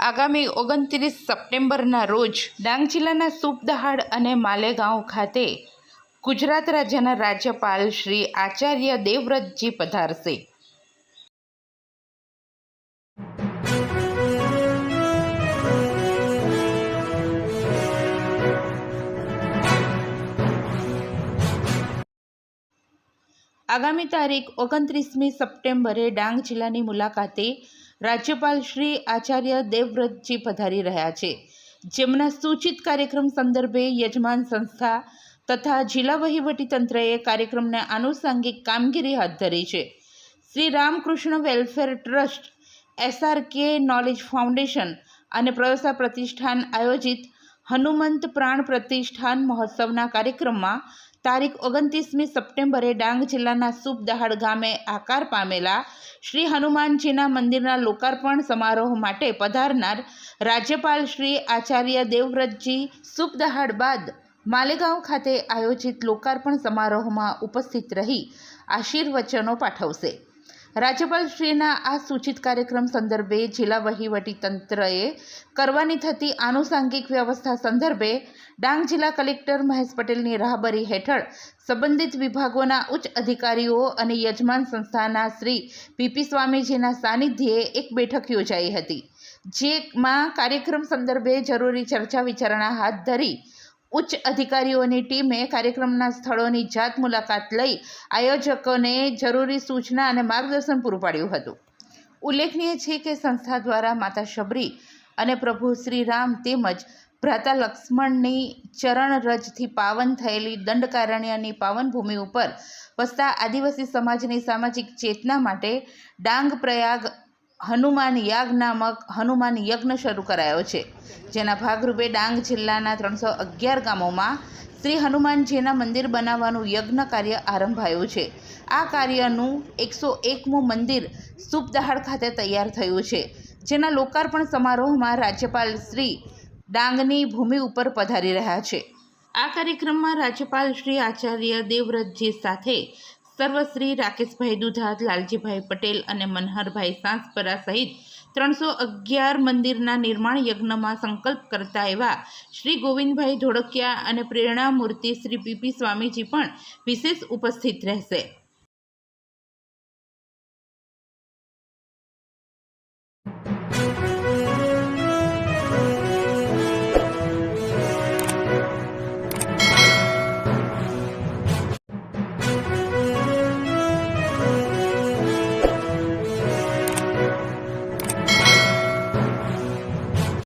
આગામી 29 સપ્ટેમ્બરના રોજ ડાંગ જિલ્લાના સુપદહાડ અને માલેગાંવ ખાતે ગુજરાત રાજ્યના રાજ્યપાલ શ્રી આચાર્ય દેવવ્રતજી પધારશે। આગામી તારીખ 29મી સપ્ટેમ્બરે ડાંગ જિલ્લાની મુલાકાતે રાજ્યપાલ શ્રી આચાર્ય દેવવ્રતજી પધારી રહ્યા છે, જેમના સૂચિત કાર્યક્રમ સંદર્ભે યજમાન સંસ્થા તથા જિલ્લા વહીવટીતંત્રએ કાર્યક્રમને આનુષંગિક કામગીરી હાથ ધરી છે। Shri Ramakrishna welfare trust, SRK knowledge foundation અને પ્રયોસા પ્રતિષ્ઠાન આયોજિત હનુમંત પ્રાણ પ્રતિષ્ઠાન મહોત્સવના કાર્યક્રમમાં તારીખ 29મી સપ્ટેમ્બરે ડાંગ જિલ્લાના સુપદહાડ ગામે આકાર પામેલા શ્રી હનુમાનજીના મંદિરના લોકાર્પણ સમારોહ માટે પધારનાર રાજ્યપાલ શ્રી આચાર્ય દેવવ્રતજી સુપદહાડ બાદ માલેગાંવ ખાતે આયોજિત લોકાર્પણ સમારોહમાં ઉપસ્થિત રહી આશીર્વચનો પાઠવશે। રાજ્યપાલશ્રીના આ સૂચિત કાર્યક્રમ સંદર્ભે જિલ્લા વહીવટીતંત્રએ કરવાની થતી આનુષાંગિક વ્યવસ્થા સંદર્ભે ડાંગ જિલ્લા કલેક્ટર મહેશ પટેલની રાહબરી હેઠળ સંબંધિત વિભાગોના ઉચ્ચ અધિકારીઓ અને યજમાન સંસ્થાના શ્રી પીપી સ્વામીજીના સાનિધ્યે એક બેઠક યોજાઈ હતી, જેમાં કાર્યક્રમ સંદર્ભે જરૂરી ચર્ચા વિચારણા હાથ ધરી ઉચ્ચ અધિકારીઓની ટીમે કાર્યક્રમના સ્થળોની જાત મુલાકાત લઈ આયોજકોને જરૂરી સૂચના અને માર્ગદર્શન પૂરું પાડ્યું હતું। ઉલ્લેખનીય છે કે સંસ્થા દ્વારા માતા શબરી અને પ્રભુ શ્રી રામ તેમજ ભ્રાતા લક્ષ્મણની ચરણ રજથી પાવન થયેલી દંડકારણ્યની પાવન ભૂમિ ઉપર વસતા આદિવાસી સમાજની સામાજિક ચેતના માટે ડાંગ પ્રયાગ હનુમાન યાગ નામક હનુમાન યજ્ઞ શરૂ કરાયો છે, જેના ભાગરૂપે ડાંગ જિલ્લાના 311 ગામોમાં શ્રી હનુમાનજીના મંદિર બનાવવાનું યજ્ઞ કાર્ય આરંભાયું છે। આ કાર્યનું 101મું મંદિર સુપદહાડ ખાતે તૈયાર થયું છે, જેના લોકાર્પણ સમારોહમાં રાજ્યપાલ શ્રી ડાંગની ભૂમિ ઉપર પધારી રહ્યા છે। આ કાર્યક્રમમાં રાજ્યપાલ શ્રી આચાર્ય દેવવ્રતજી સાથે સર્વશ્રી રાકેશભાઈ દુધાત, લાલજીભાઈ પટેલ અને મનહરભાઈ સાંસપરા સહિત 311 મંદિરના નિર્માણ યજ્ઞમાં સંકલ્પ કરતા એવા શ્રી ગોવિંદભાઈ ધોળકિયા અને પ્રેરણામૂર્તિ શ્રી પીપી સ્વામીજી પણ વિશેષ ઉપસ્થિત રહેશે।